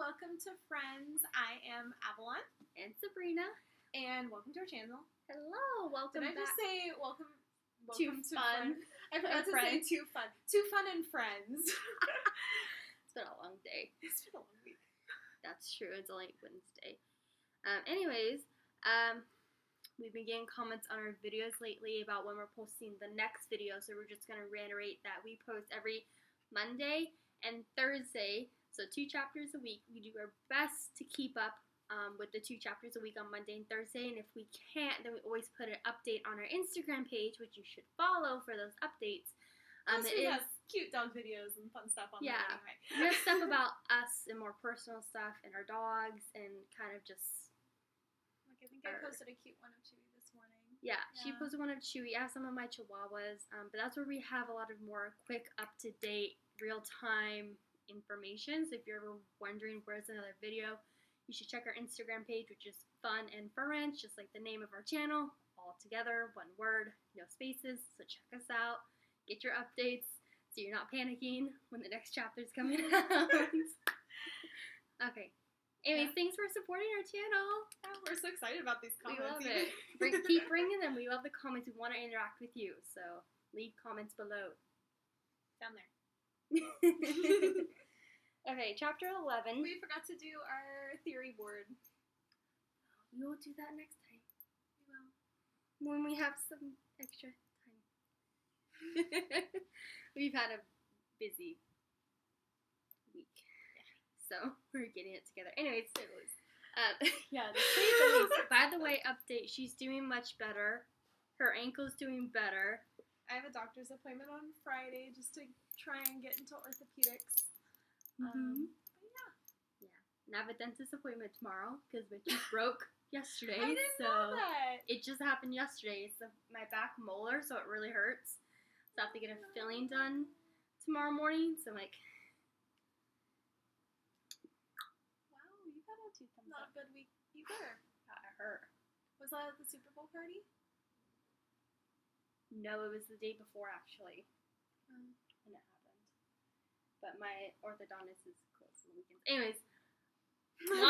welcome to Friends. I am Avalon. And Sabrina. And welcome to our channel. Hello, welcome back. Did I just say welcome to Fun? fun? I forgot to say too fun. Too fun and friends. It's been a long day. It's been a long week. That's true. It's only Wednesday. We've been getting comments on our videos lately about when we're posting the next video, so we're just going to reiterate that we post every Monday and Thursday, so 2 chapters a week. We do our best to keep up with the 2 chapters a week on Monday and Thursday, and if we can't, then we always put an update on our Instagram page, which you should follow for those updates. We have cute dog videos and fun stuff on there anyway. We have stuff about us and more personal stuff and our dogs and kind of just... I think I posted a cute one of Chewy this morning. Yeah, she posted one of Chewy. I have some of my Chihuahuas, but that's where we have a lot of more quick, up-to-date, real-time information. So if you're ever wondering where's another video, you should check our Instagram page, which is Fun and Friends, just like the name of our channel, all together, one word, no spaces. So check us out, get your updates, so you're not panicking when the next chapter's coming out. Okay. Anyways, thanks for supporting our channel. Oh, we're so excited about these comments. We love it. Keep bringing them. We love the comments. We want to interact with you. So leave comments below. Down there. Okay, chapter 11. We forgot to do our theory board. We will do that next time. We will. When we have some extra time. We've had a busy week. So we're getting it together. Anyways, by the way, update. She's doing much better. Her ankle's doing better. I have a doctor's appointment on Friday just to try and get into orthopedics. But yeah. And I have a dentist appointment tomorrow because my tooth broke yesterday. I didn't know that. It just happened yesterday. It's my back molar, so it really hurts. So I have to get a filling done tomorrow morning. So I'm like. Not a good week either. Got her. Was that at the Super Bowl party? No, it was the day before actually. When it happened. But my orthodontist is closed on the weekends. Anyways.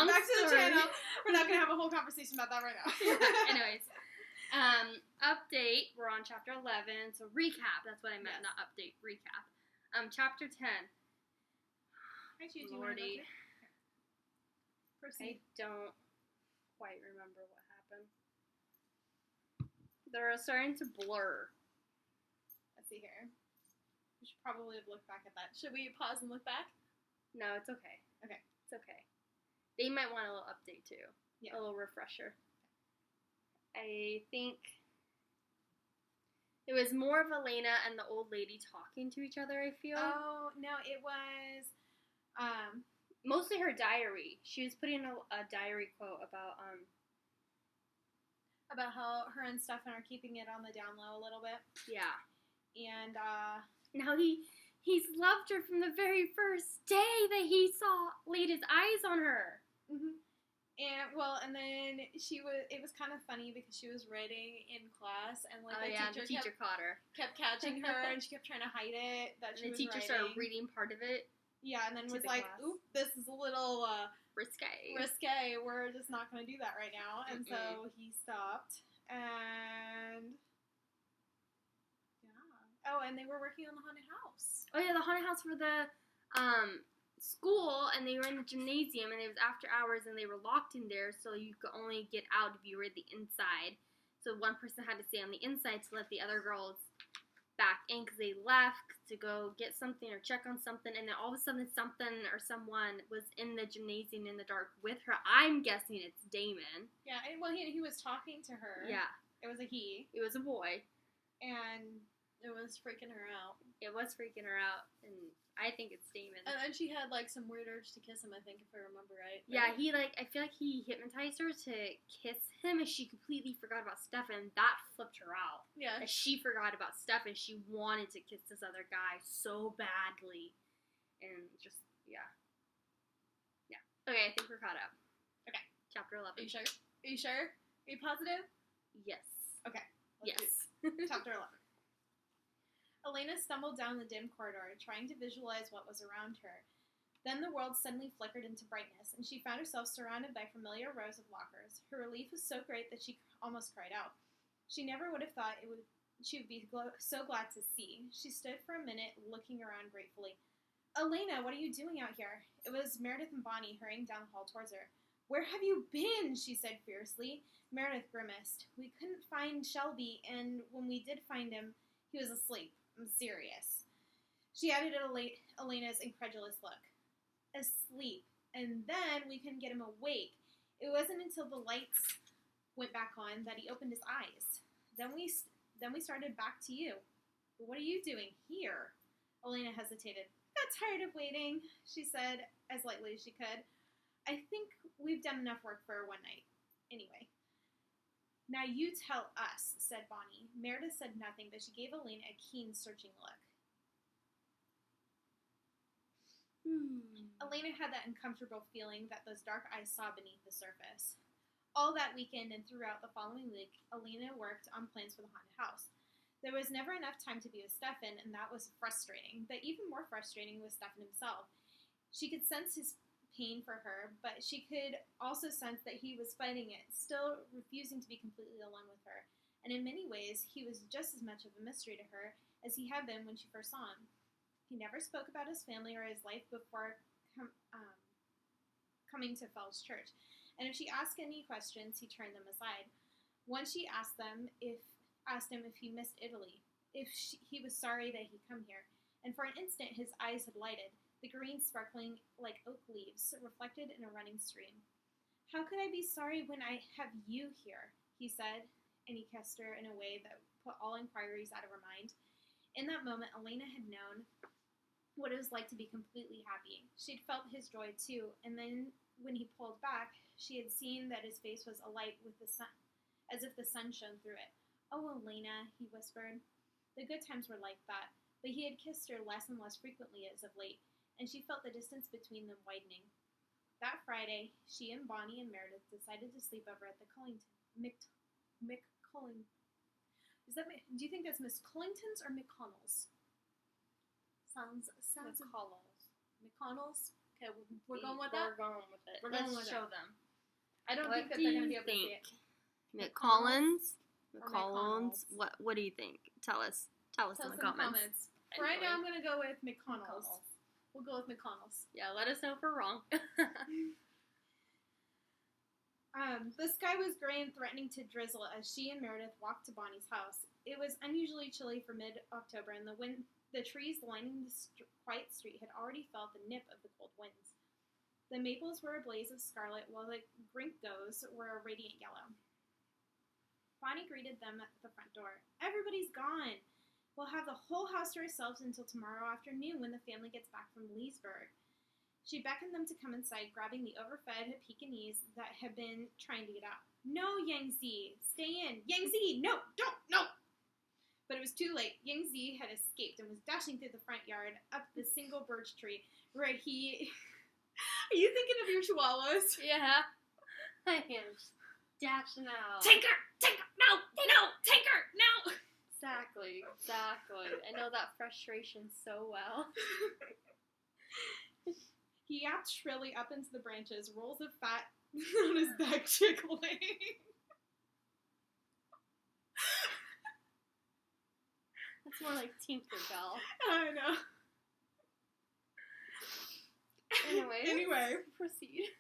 Back to the channel. We're not going to have a whole conversation about that right now. Anyways. Update. We're on chapter 11. So recap. That's what I meant. Yes. Not update. Recap. Chapter 10. Actually, do you want to go through? I don't quite remember what happened. They're starting to blur. Let's see here. We should probably have looked back at that. Should we pause and look back? No, it's okay. Okay. It's okay. They might want a little update too. Yeah. A little refresher. I think it was more of Elena and the old lady talking to each other, I feel. Oh, no, it was... Mostly her diary. She was putting a diary quote about how her and Stefan are keeping it on the down low a little bit. Yeah. And now he's loved her from the very first day that he laid his eyes on her. Mm-hmm. And then it was kind of funny because she was writing in class and the teacher caught her. Kept catching her and she kept trying to hide it that she was writing. The teacher started reading part of it. Yeah, and then was like, oop, this is a little risque. We're just not going to do that right now. And so he stopped. And yeah. Oh, and they were working on the haunted house. Oh, yeah, the haunted house for the school, and they were in the gymnasium, and it was after hours, and they were locked in there, so you could only get out if you were at the inside. So one person had to stay on the inside to let the other girls back in because they left to go get something or check on something, and then all of a sudden something or someone was in the gymnasium in the dark with her. I'm guessing it's Damon. Yeah, well, he was talking to her. Yeah. It was a he. It was a boy. And it was freaking her out. It was freaking her out, and I think it's Damon. And then she had, some weird urge to kiss him, I think, if I remember right. Yeah, I feel like he hypnotized her to kiss him, and she completely forgot about Stefan. That flipped her out. Yeah. She forgot about Stefan. She wanted to kiss this other guy so badly. And just, yeah. Yeah. Okay, I think we're caught up. Okay. Chapter 11. Are you sure? Are you sure? Are you positive? Yes. Okay. Yes. Chapter 11. Elena stumbled down the dim corridor, trying to visualize what was around her. Then the world suddenly flickered into brightness, and she found herself surrounded by familiar rows of lockers. Her relief was so great that she almost cried out. She never would have thought she would be so glad to see. She stood for a minute, looking around gratefully. "Elena, what are you doing out here?" It was Meredith and Bonnie hurrying down the hall towards her. "Where have you been?" she said fiercely. Meredith grimaced. "We couldn't find Shelby, and when we did find him, he was asleep. I'm serious." She added Elena's incredulous look. "Asleep. And then we couldn't get him awake. It wasn't until the lights went back on that he opened his eyes. Then we started back to you." "But what are you doing here?" Elena hesitated. "I got tired of waiting," she said as lightly as she could. "I think we've done enough work for one night. Anyway." "Now you tell us," said Bonnie. Meredith said nothing, but she gave Elena a keen, searching look. Elena had that uncomfortable feeling that those dark eyes saw beneath the surface. All that weekend and throughout the following week, Elena worked on plans for the haunted house. There was never enough time to be with Stefan, and that was frustrating. But even more frustrating was Stefan himself. She could sense his pain for her, but she could also sense that he was fighting it, still refusing to be completely alone with her. And in many ways, he was just as much of a mystery to her as he had been when she first saw him. He never spoke about his family or his life before coming to Fells Church, and if she asked any questions, he turned them aside. Once she asked him if he missed Italy, he was sorry that he'd come here, and for an instant his eyes had lighted, the green sparkling like oak leaves reflected in a running stream. "How could I be sorry when I have you here?" he said, and he kissed her in a way that put all inquiries out of her mind. In that moment, Elena had known what it was like to be completely happy. She'd felt his joy too, and then when he pulled back, she had seen that his face was alight with the sun, as if the sun shone through it. "Oh, Elena," he whispered. The good times were like that, but he had kissed her less and less frequently as of late, and she felt the distance between them widening. That Friday, she and Bonnie and Meredith decided to sleep over at the McCullin. Do you think that's Miss Cullington's or McConnell's? Sounds McConnell's. Okay, we're going with that. We're going with it. Let's show them. I don't What think that do they're going to you be able to see think? it. McCollins? McConnell's? What do you think? Tell us Tell in the us in the comments. comments. For right now, I'm going to go with McConnell's. We'll go with McConnell's. Yeah, let us know if we're wrong. The sky was gray and threatening to drizzle as she and Meredith walked to Bonnie's house. It was unusually chilly for mid-October, and the trees lining the quiet street had already felt the nip of the cold winds. The maples were a blaze of scarlet, while the ginkgos were a radiant yellow. Bonnie greeted them at the front door. "Everybody's gone. We'll have the whole house to ourselves until tomorrow afternoon when the family gets back from Leesburg." She beckoned them to come inside, grabbing the overfed Pekingese that had been trying to get out. "No, Yangzi, stay in. Yangzi, no, don't, no!" But it was too late. Yangzi had escaped and was dashing through the front yard, up the single birch tree, where he... Are you thinking of your chihuahuas? Yeah. I am dashing out. Take her! No! Take her! No! Exactly. I know that frustration so well. He yapped shrilly up into the branches, rolls of fat on his back jiggling. That's more like Tinkerbell. I know. Anyway. Proceed.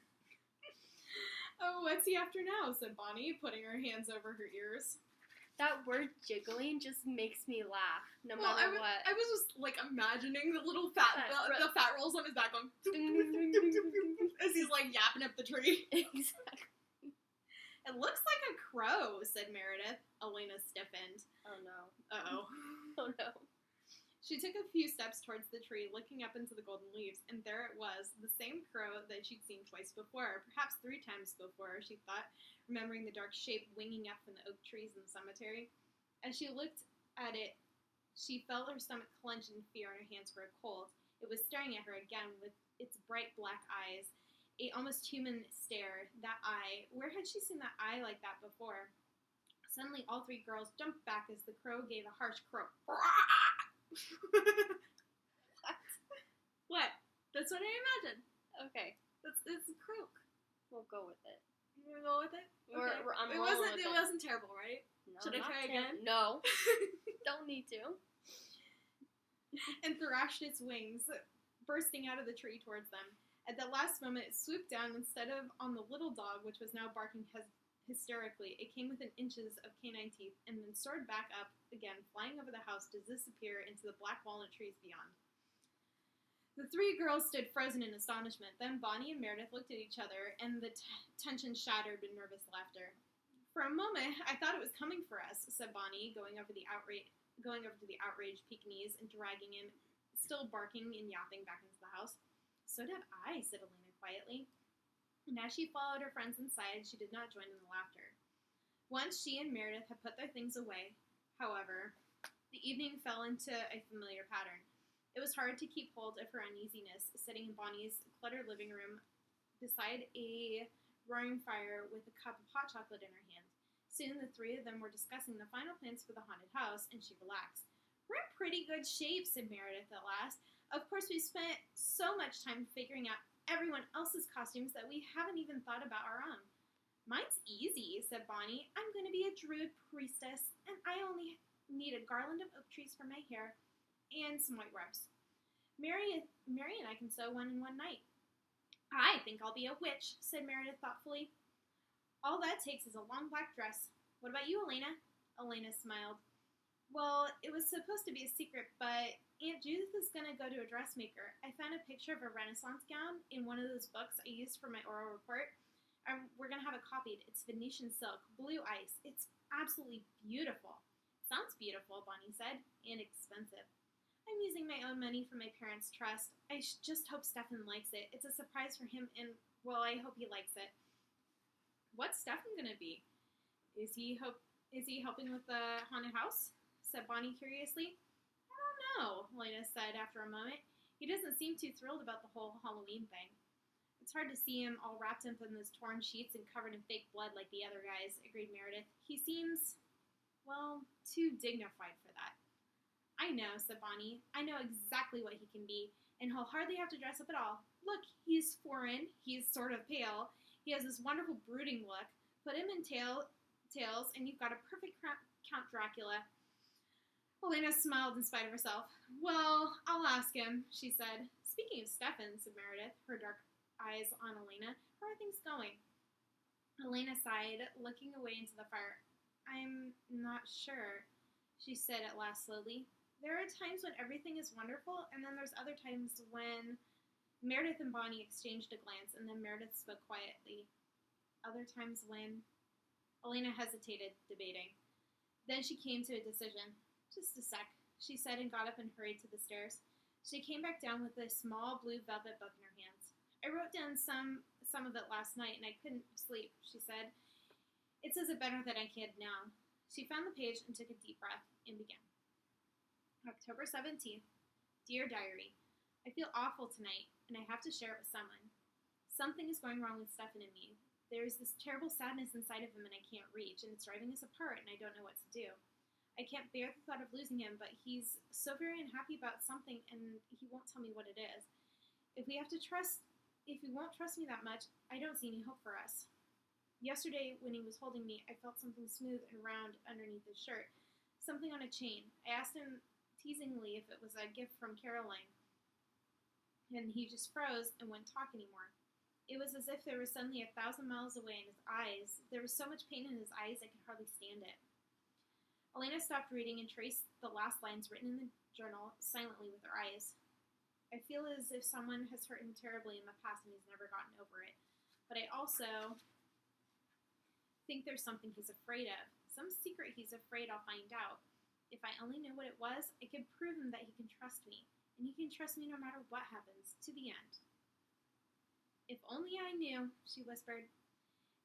"Oh, what's he after now?" said Bonnie, putting her hands over her ears. That word jiggling just makes me laugh, no Well, matter what. I was just, like, imagining the little the fat rolls on his back going as he's, like, yapping up the tree. Exactly. "It looks like a crow," said Meredith. Elena stiffened. Oh, no. Uh-oh. Oh, no. She took a few steps towards the tree, looking up into the golden leaves, and there it was, the same crow that she'd seen twice before, perhaps 3 times before, she thought, remembering the dark shape winging up from the oak trees in the cemetery. As she looked at it, she felt her stomach clench in fear and her hands grow cold. It was staring at her again with its bright black eyes, a almost human stare. That eye, where had she seen that eye like that before? Suddenly, all 3 girls jumped back as the crow gave a harsh croak. What? That's what I imagine. Okay. It's croak. We'll go with it. You wanna go with it? Okay. I'm It rolling with it. wasn't terrible, right? No, Should I not try again? No. Don't need to. And thrashed its wings, bursting out of the tree towards them. At the last moment, it swooped down instead of on the little dog, which was now barking hysterically. It came within inches of canine teeth and then soared back up again, flying over the house to disappear into the black walnut trees beyond. The three girls stood frozen in astonishment. Then Bonnie and Meredith looked at each other, and the tension shattered with nervous laughter. For a moment, I thought it was coming for us, said Bonnie, going over to the outraged Pekingese and dragging him, still barking and yapping, back into the house. So did I, said Elena quietly. And as she followed her friends inside, she did not join in the laughter. Once she and Meredith had put their things away, however, the evening fell into a familiar pattern. It was hard to keep hold of her uneasiness, sitting in Bonnie's cluttered living room beside a roaring fire with a cup of hot chocolate in her hand. Soon the three of them were discussing the final plans for the haunted house, and she relaxed. We're in pretty good shape, said Meredith at last. Of course, we spent so much time figuring out everyone else's costumes that we haven't even thought about our own. Mine's easy, said Bonnie. I'm going to be a druid priestess, and I only need a garland of oak trees for my hair and some white robes. Mary and I can sew one in one night. I think I'll be a witch, said Meredith thoughtfully. All that takes is a long black dress. What about you, Elena? Elena smiled. Well, it was supposed to be a secret, but Aunt Judith is going to go to a dressmaker. I found a picture of a Renaissance gown in one of those books I used for my oral report, and we're going to have it copied. It's Venetian silk, blue ice. It's absolutely beautiful. Sounds beautiful, Bonnie said, and expensive. I'm using my own money from my parents' trust. I just hope Stefan likes it. It's a surprise for him, and, well, I hope he likes it. What's Stefan going to be? Is he helping with the haunted house? Said Bonnie curiously. I don't know, Elena said after a moment. He doesn't seem too thrilled about the whole Halloween thing. It's hard to see him all wrapped up in those torn sheets and covered in fake blood like the other guys, agreed Meredith. He seems, well, too dignified for that. I know, said Bonnie. I know exactly what he can be, and he'll hardly have to dress up at all. Look, he's foreign, he's sort of pale, he has this wonderful brooding look. Put him in tails, and you've got a perfect Count Dracula. Elena smiled in spite of herself. Well, I'll ask him, she said. Speaking of Stefan, said Meredith, her dark eyes on Elena, how are things going? Elena sighed, looking away into the fire. I'm not sure, she said at last slowly. There are times when everything is wonderful, and then there's other times when... Meredith and Bonnie exchanged a glance, and then Meredith spoke quietly. Other times when... Elena hesitated, debating. Then she came to a decision. Just a sec, she said, and got up and hurried to the stairs. She came back down with a small blue velvet book in her hands. I wrote down some of it last night, and I couldn't sleep, she said. It says it better than I can now. She found the page and took a deep breath and began. October 17th. Dear Diary, I feel awful tonight, and I have to share it with someone. Something is going wrong with Stefan and me. There is this terrible sadness inside of him and I can't reach, and it's driving us apart, and I don't know what to do. I can't bear the thought of losing him, but he's so very unhappy about something, and he won't tell me what it is. If he won't trust me that much, I don't see any hope for us. Yesterday, when he was holding me, I felt something smooth and round underneath his shirt, something on a chain. I asked him teasingly if it was a gift from Caroline, and he just froze and wouldn't talk anymore. It was as if there was suddenly 1,000 miles away in his eyes. There was so much pain in his eyes I could hardly stand it. Elena stopped reading and traced the last lines written in the journal silently with her eyes. I feel as if someone has hurt him terribly in the past and he's never gotten over it. But I also think there's something he's afraid of. Some secret he's afraid I'll find out. If I only knew what it was, I could prove him that he can trust me. And he can trust me no matter what happens, to the end. If only I knew, she whispered.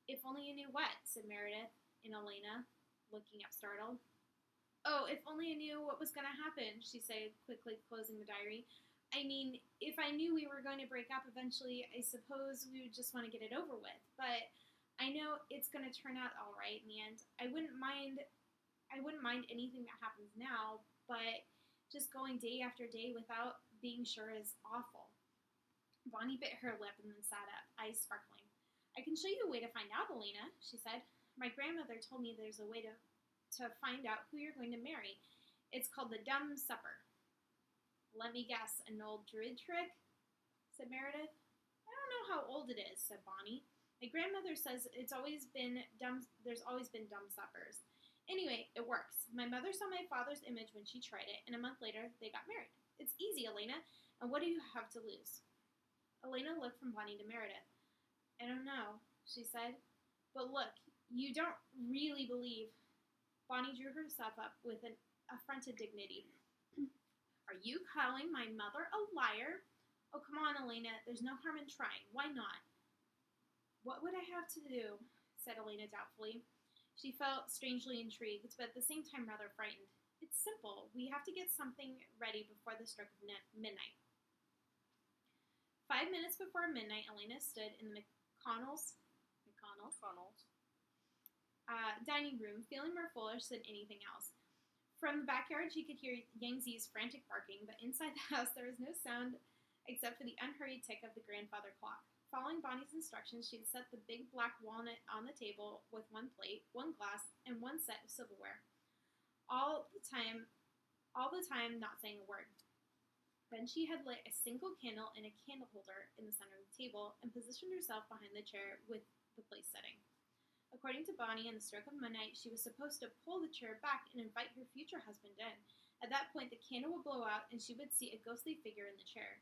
If only you knew what, said Meredith and Elena, looking up startled. Oh, if only I knew what was going to happen, she said, quickly closing the diary. I mean, if I knew we were going to break up eventually, I suppose we would just want to get it over with. But I know it's going to turn out all right in the end. I wouldn't mind anything that happens now, but just going day after day without being sure is awful. Bonnie bit her lip and then sat up, eyes sparkling. I can show you a way to find out, Elena, she said. My grandmother told me there's a way to find out who you're going to marry. It's called the Dumb Supper. Let me guess, an old druid trick? Said Meredith. I don't know how old it is, said Bonnie. My grandmother says there's always been dumb suppers. Anyway, it works. My mother saw my father's image when she tried it, and a month later, they got married. It's easy, Elena, and what do you have to lose? Elena looked from Bonnie to Meredith. I don't know, she said. But look, you don't really believe. Bonnie drew herself up with an affronted dignity. Are you calling my mother a liar? Oh, come on, Elena. There's no harm in trying. Why not? What would I have to do? Said Elena doubtfully. She felt strangely intrigued, but at the same time rather frightened. It's simple. We have to get something ready before the stroke of midnight. 5 minutes before midnight, Elena stood in the McConnell's dining room, feeling more foolish than anything else. From the backyard, she could hear Yangzi's frantic barking, but inside the house there was no sound except for the unhurried tick of the grandfather clock. Following Bonnie's instructions, she had set the big black walnut on the table with one plate, one glass, and one set of silverware. All the time not saying a word. Then she had lit a single candle in a candle holder in the center of the table and positioned herself behind the chair with the place setting. According to Bonnie, in the stroke of midnight, she was supposed to pull the chair back and invite her future husband in. At that point, the candle would blow out and she would see a ghostly figure in the chair.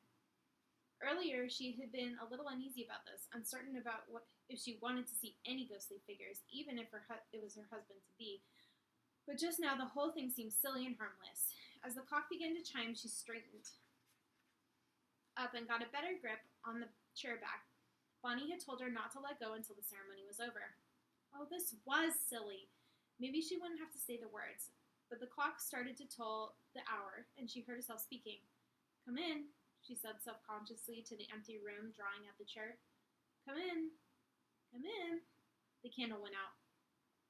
Earlier, she had been a little uneasy about this, uncertain about if she wanted to see any ghostly figures, even if it was her husband-to-be. But just now, the whole thing seemed silly and harmless. As the clock began to chime, she straightened up and got a better grip on the chair back. Bonnie had told her not to let go until the ceremony was over. Oh, this was silly. Maybe she wouldn't have to say the words. But the clock started to toll the hour, and she heard herself speaking. Come in, she said self-consciously to the empty room, drawing at the chair. Come in. Come in. The candle went out.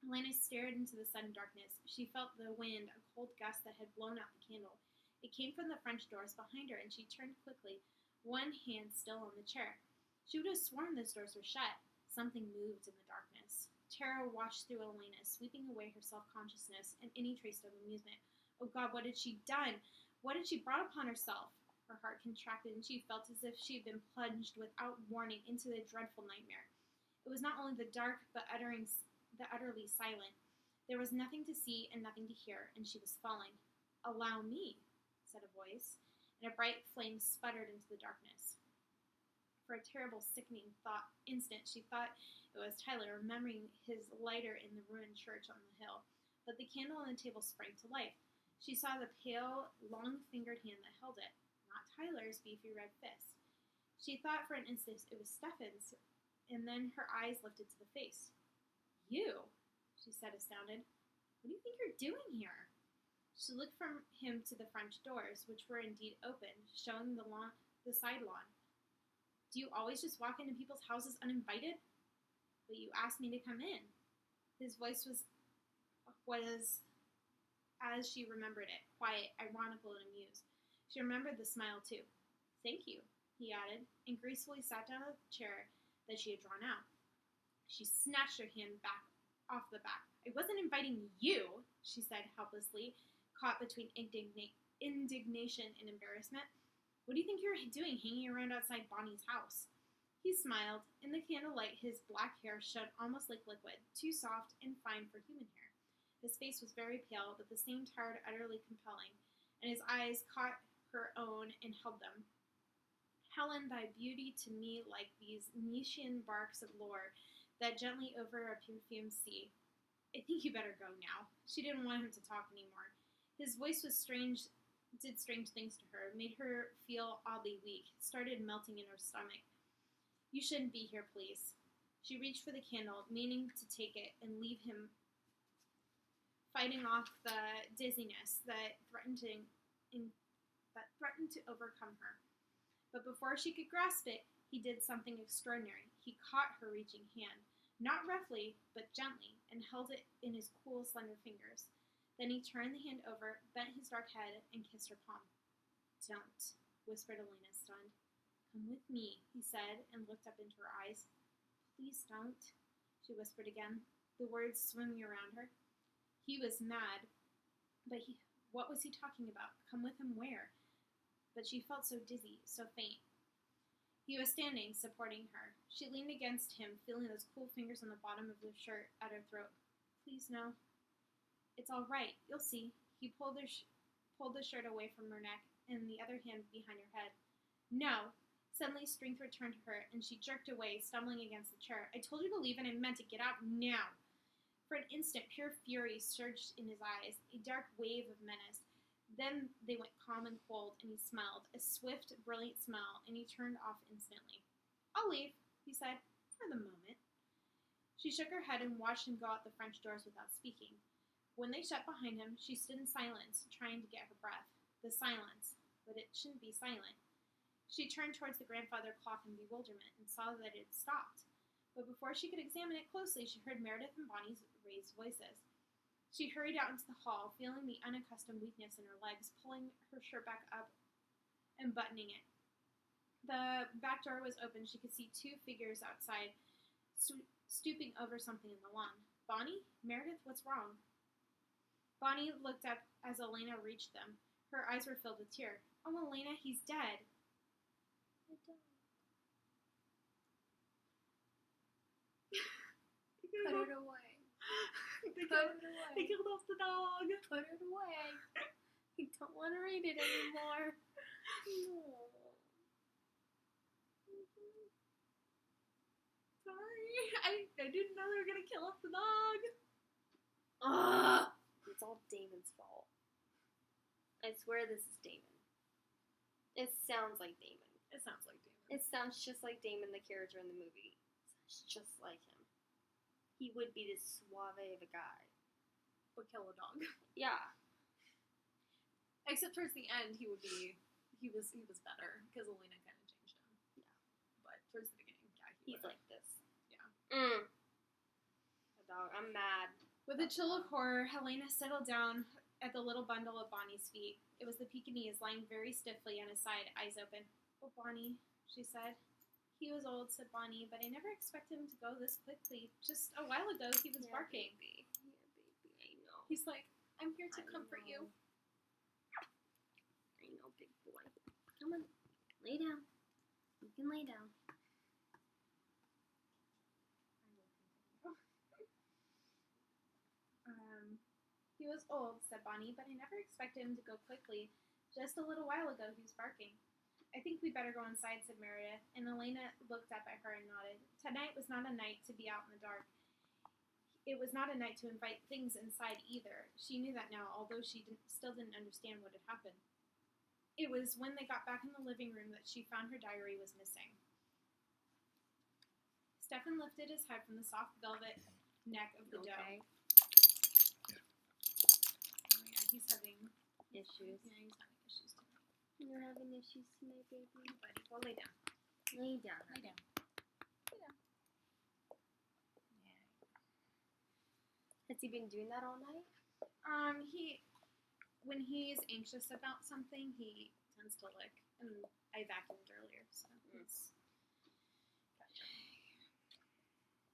Elena stared into the sudden darkness. She felt the wind, a cold gust that had blown out the candle. It came from the French doors behind her, and she turned quickly, one hand still on the chair. She would have sworn those doors were shut. Something moved in the darkness. Terror washed through Elena, sweeping away her self-consciousness and any trace of amusement. Oh God, what had she done? What had she brought upon herself? Her heart contracted, and she felt as if she had been plunged without warning into a dreadful nightmare. It was not only the dark, but utterly silent. There was nothing to see and nothing to hear, and she was falling. Allow me, said a voice, and a bright flame sputtered into the darkness. For a terrible, sickening instant, she thought it was Tyler, remembering his lighter in the ruined church on the hill. But the candle on the table sprang to life. She saw the pale, long-fingered hand that held it, not Tyler's beefy red fist. She thought for an instant it was Stefan's, and then her eyes lifted to the face. You, she said, astounded. What do you think you're doing here? She looked from him to the French doors, which were indeed open, showing the side lawn. Do you always just walk into people's houses uninvited? But you asked me to come in. His voice was as she remembered it, quiet, ironical, and amused. She remembered the smile, too. Thank you, he added, and gracefully sat down on the chair that she had drawn out. She snatched her hand back off the back. I wasn't inviting you, she said helplessly, caught between indignation and embarrassment. What do you think you're doing hanging around outside Bonnie's house? He smiled. In the candlelight, his black hair shone almost like liquid, too soft and fine for human hair. His face was very pale, but the same tired, utterly compelling, and his eyes caught her own and held them. Helen, thy beauty to me like these Nietzschean barks of lore that gently over a perfumed sea. I think you better go now. She didn't want him to talk anymore. His voice was strange, did strange things to her, made her feel oddly weak, started melting in her stomach. You shouldn't be here, please. She reached for the candle, meaning to take it and leave him, fighting off the dizziness that threatened to overcome her. But before she could grasp it, he did something extraordinary. He caught her reaching hand, not roughly, but gently, and held it in his cool, slender fingers. Then he turned the hand over, bent his dark head, and kissed her palm. Don't, whispered Elena, stunned. "Come with me," he said, and looked up into her eyes. "Please don't," she whispered again, the words swimming around her. He was mad, but what was he talking about? Come with him where? But she felt so dizzy, so faint. He was standing, supporting her. She leaned against him, feeling those cool fingers on the bottom of his shirt at her throat. "Please, no." "It's all right. You'll see." He pulled the shirt away from her neck and the other hand behind her head. "No." Suddenly, strength returned to her, and she jerked away, stumbling against the chair. "I told you to leave, and I meant to. Get out now." For an instant, pure fury surged in his eyes, a dark wave of menace. Then they went calm and cold, and he smiled, a swift, brilliant smile, and he turned off instantly. "I'll leave," he said, "for the moment." She shook her head and watched him go out the French doors without speaking. When they shut behind him, she stood in silence, trying to get her breath. The silence, but it shouldn't be silent. She turned towards the grandfather clock in bewilderment and saw that it had stopped. But before she could examine it closely, she heard Meredith and Bonnie's raised voices. She hurried out into the hall, feeling the unaccustomed weakness in her legs, pulling her shirt back up and buttoning it. The back door was open. She could see two figures outside, stooping over something in the lawn. "Bonnie? Meredith, what's wrong?" Bonnie looked up as Elena reached them. Her eyes were filled with tears. "Oh, Elena, he's dead." "My dog." Put it away. They Put it away. They killed off the dog. Put it away. I don't want to read it anymore. No. Sorry. I didn't know they were going to kill off the dog. Ugh. It's all Damon's fault. I swear this is Damon. It sounds like Damon. It sounds like Damon. It sounds just like Damon, the character in the movie. It sounds just like him. He would be this suave of a guy. Would kill a dog. Yeah. Except towards the end, he was better because Elena kind of changed him. Yeah. But towards the beginning, yeah, he's like this. Yeah. A dog. I'm mad. With a chill of horror, Helena settled down at the little bundle at Bonnie's feet. It was the Pekingese lying very stiffly on his side, eyes open. "Oh, Bonnie," she said. "He was old," said Bonnie, "but I never expected him to go this quickly. Just a while ago, he was barking." Baby. Yeah, baby. I know. He's like, "I'm here to comfort you." I know, big boy. Come on. Lay down. You can lay down. He was old, said Bonnie, but I never expected him to go quickly. Just a little while ago, he was barking. "I think we better go inside," said Meredith, and Elena looked up at her and nodded. Tonight was not a night to be out in the dark. It was not a night to invite things inside either. She knew that now, although she still didn't understand what had happened. It was when they got back in the living room that she found her diary was missing. Stefan lifted his head from the soft velvet neck of the dough. Oh yeah, he's having Issues. Yeah, he's having issues tonight. You're having issues tonight, baby. Buddy, go lay down. Lay down. Lay down. Lay down. Yeah. Has he been doing that all night? When he's anxious about something, he tends to lick, and I vacuumed earlier, so it's gotcha.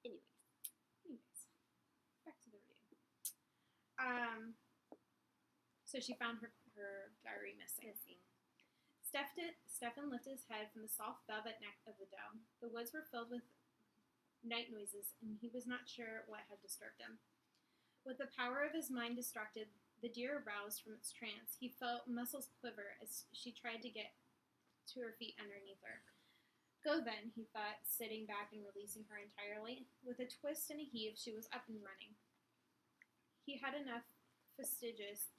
Anyways, back to the reading. So she found her diary missing. Stefan lifted his head from the soft velvet neck of the dough. The woods were filled with night noises, and he was not sure what had disturbed him. With the power of his mind distracted, the deer roused from its trance. He felt muscles quiver as she tried to get to her feet underneath her. "Go then," he thought, sitting back and releasing her entirely. With a twist and a heave, she was up and running. He's had enough. Fastidious,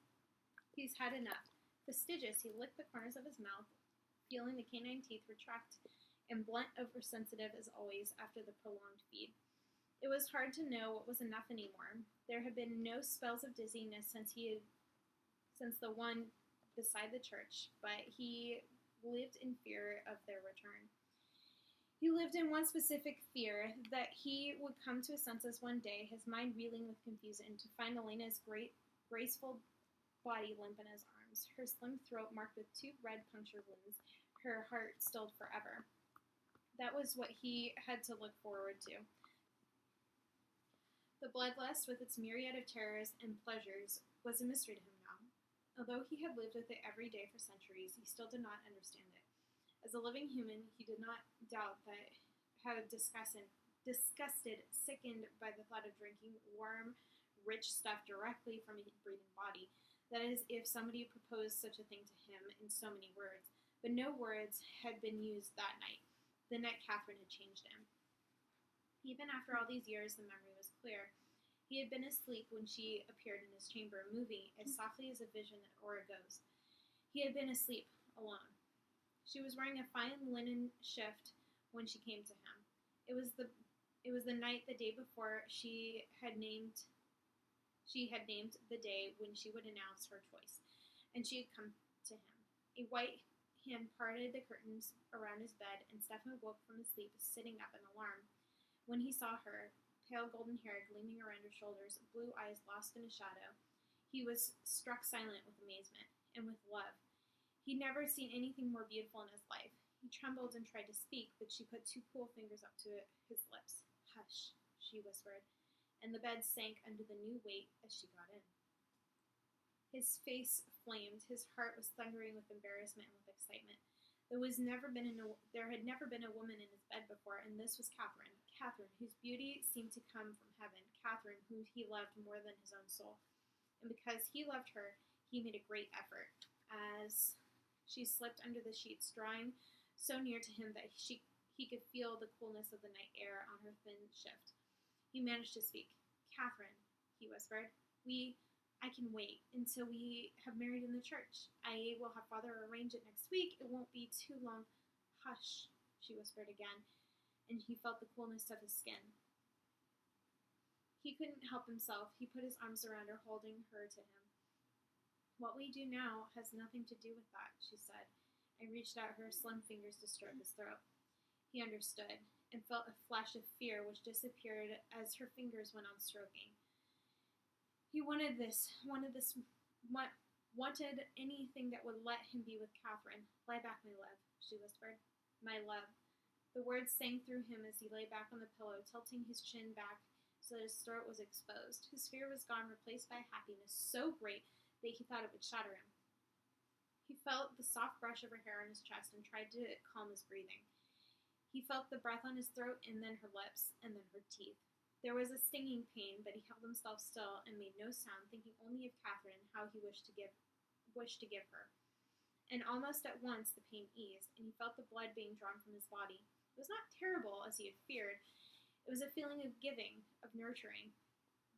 he licked the corners of his mouth, feeling the canine teeth retract, and blunt, oversensitive as always after the prolonged feed. It was hard to know what was enough anymore. There had been no spells of dizziness since the one beside the church, but he lived in fear of their return. He lived in one specific fear, that he would come to his senses one day, his mind reeling with confusion, to find Elena's graceful body limp in his arms, her slim throat marked with two red puncture wounds, her heart stilled forever. That was what he had to look forward to. The bloodlust, with its myriad of terrors and pleasures, was a mystery to him now. Although he had lived with it every day for centuries, he still did not understand it. As a living human, he did not doubt that how disgusted, sickened by the thought of drinking warm, rich stuff directly from a breathing body. That is, if somebody proposed such a thing to him in so many words. But no words had been used that night. The night Catherine had changed him. Even after all these years, the memory was clear. He had been asleep when she appeared in his chamber, moving as softly as a vision or a ghost. He had been asleep, alone. She was wearing a fine linen shift when she came to him. It was the night the day before she had named the day when she would announce her choice, and she had come to him. A white hand parted the curtains around his bed, and Stefan woke from his sleep, sitting up in alarm. When he saw her, pale golden hair gleaming around her shoulders, blue eyes lost in a shadow, he was struck silent with amazement and with love. He'd never seen anything more beautiful in his life. He trembled and tried to speak, but she put 2 cool fingers up to his lips. "Hush," she whispered, and the bed sank under the new weight as she got in. His face flamed. His heart was thundering with embarrassment and with excitement. There had never been a woman in his bed before, and this was Catherine. Catherine, whose beauty seemed to come from heaven. Catherine, whom he loved more than his own soul. And because he loved her, he made a great effort. As she slipped under the sheets, drawing so near to him that he could feel the coolness of the night air on her thin shift, he managed to speak. "Catherine," he whispered, I can wait until we have married in the church. I will have Father arrange it next week. It won't be too long." "Hush," she whispered again, and he felt the coolness of his skin. He couldn't help himself. He put his arms around her, holding her to him. "What we do now has nothing to do with that," she said, and reached out her slim fingers to stroke his throat. He understood, and felt a flash of fear which disappeared as her fingers went on stroking. He wanted anything that would let him be with Catherine. "Lie back, my love," she whispered. "My love." The words sang through him as he lay back on the pillow, tilting his chin back so that his throat was exposed. His fear was gone, replaced by happiness so great that he thought it would shatter him. He felt the soft brush of her hair on his chest and tried to calm his breathing. He felt the breath on his throat, and then her lips, and then her teeth. There was a stinging pain, but he held himself still and made no sound, thinking only of Catherine and how he wished to give her. And almost at once the pain eased, and he felt the blood being drawn from his body. It was not terrible, as he had feared. It was a feeling of giving, of nurturing.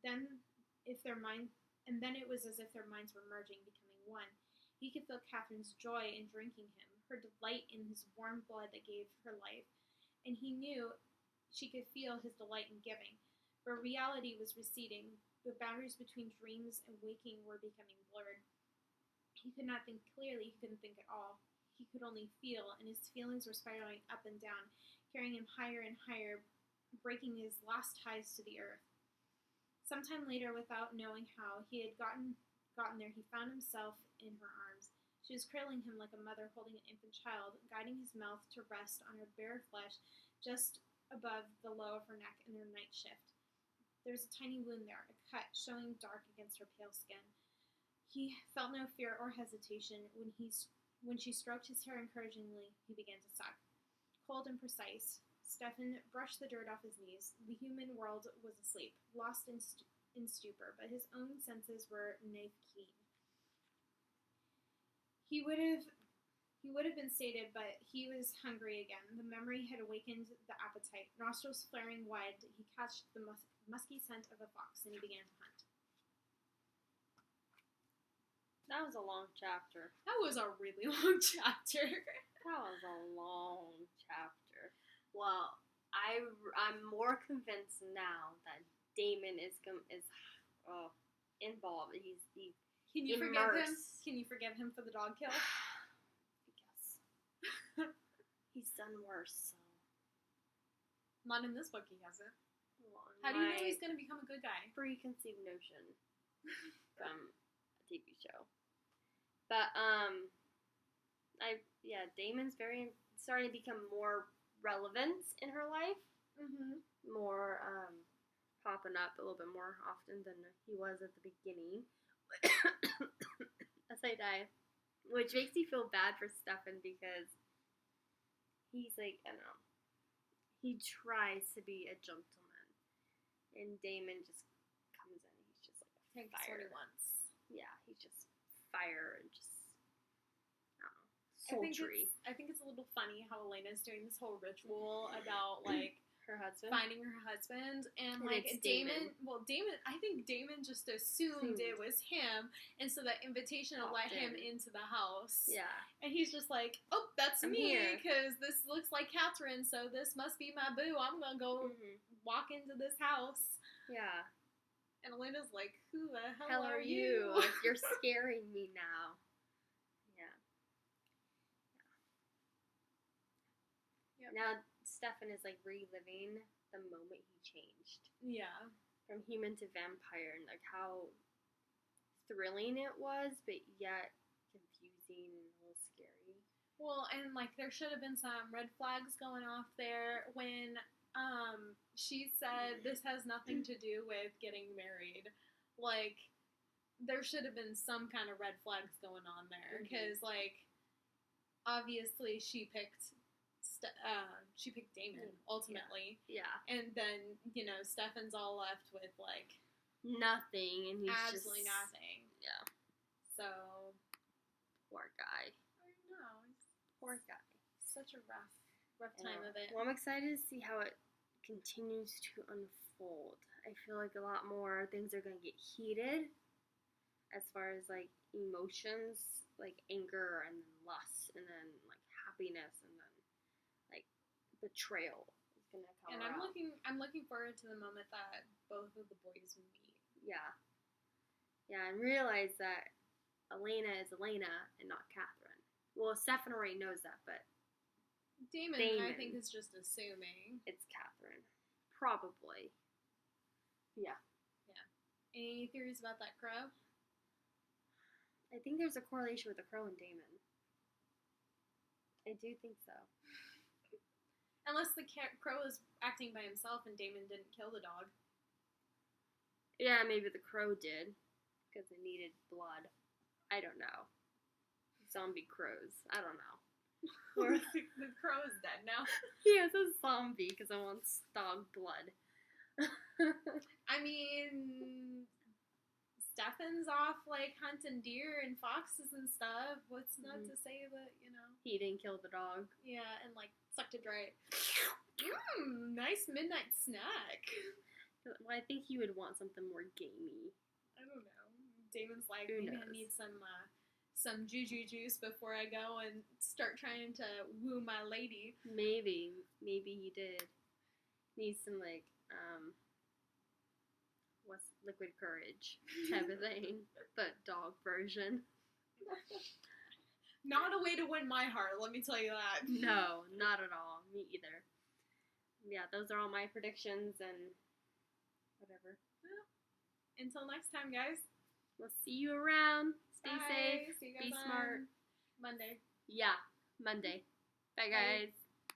Then it was as if their minds were merging, becoming one. He could feel Catherine's joy in drinking him, her delight in his warm blood that gave her life, and he knew she could feel his delight in giving. But reality was receding. The boundaries between dreams and waking were becoming blurred. He could not think clearly. He couldn't think at all. He could only feel, and his feelings were spiraling up and down, carrying him higher and higher, breaking his last ties to the earth. Sometime later, without knowing how he had gotten there, he found himself in her arms. She was cradling him like a mother holding an infant child, guiding his mouth to rest on her bare flesh just above the low of her neck in her night shift. There was a tiny wound there, a cut showing dark against her pale skin. He felt no fear or hesitation. When she stroked his hair encouragingly, he began to suck. Cold and precise, Stefan brushed the dirt off his knees. The human world was asleep, lost in stupor, but his own senses were knife-keen. He would have been sated, but he was hungry again. The memory had awakened the appetite. Nostrils flaring wide, he caught the musky scent of a fox, and he began to hunt. That was a long chapter. That was a really long chapter. That was a long chapter. Well, I'm more convinced now that Damon is involved. Can you forgive him? Can you forgive him for the dog kill? Yes. He's done worse. So. Not in this book, he hasn't. How do you know he's going to become a good guy? Preconceived notion from a TV show. But, Damon's starting to become more relevant in her life. Mm-hmm. More, popping up a little bit more often than he was at the beginning. As I die. Which makes me feel bad for Stefan because he's like, I don't know, he tries to be a gentleman. And Damon just comes in, he's just like a Takes what he wants. Yeah, he's just fire and just, I don't know, sultry. I think it's a little funny how Elena's doing this whole ritual about, like, her husband? Finding her husband. And like, Damon, I think Damon just assumed it was him. And so that invitation will let him into the house. Yeah. And he's just like, oh, that's me. Because this looks like Catherine, so this must be my boo. I'm going to go walk into this house. Yeah. And Elena's like, who the hell are you? Like, you're scaring me now. Yeah. Yep. Now, Stefan is, like, reliving the moment he changed. Yeah. From human to vampire, and, like, how thrilling it was, but yet confusing and a little scary. Well, and, like, there should have been some red flags going off there when she said this has nothing to do with getting married. Like, there should have been some kind of red flags going on there. Because, like, obviously she picked Damon, ultimately. Yeah. And then, you know, Stefan's all left with, like, nothing. And he's absolutely nothing. Yeah. So, poor guy. I know. Poor guy. Such a rough time of it. Well, I'm excited to see how it continues to unfold. I feel like a lot more things are going to get heated as far as, like, emotions, like anger and lust and then, like, happiness and then, like, betrayal is going to come and around. I'm looking forward to the moment that both of the boys meet. Yeah. Yeah, and realize that Elena is Elena and not Catherine. Well, Stefan already knows that, but Damon, I think, is just assuming. It's Catherine. Probably. Yeah. Yeah. Any theories about that crow? I think there's a correlation with the crow and Damon. I do think so. Unless the crow is acting by himself and Damon didn't kill the dog. Yeah, maybe the crow did. Because it needed blood. I don't know. Zombie crows. I don't know. Or the crow is dead now. Yeah, it's a zombie because I want dog blood. I mean, Stefan's off, like, hunting deer and foxes and stuff. What's not to say that, you know? He didn't kill the dog. Yeah, and, like, sucked it dry. Nice midnight snack. Well, I think he would want something more gamey. I don't know. Damon's like, maybe I need some juju juice before I go and start trying to woo my lady. Maybe he did. Needs some, like, what's liquid courage type of thing, but dog version. Not a way to win my heart, let me tell you that. No, not at all. Me either. Yeah, those are all my predictions and whatever. Yeah. Until next time, guys. We'll see you around. Stay Bye. safe. See you guys Be smart. Monday. Yeah, Monday. Bye, guys.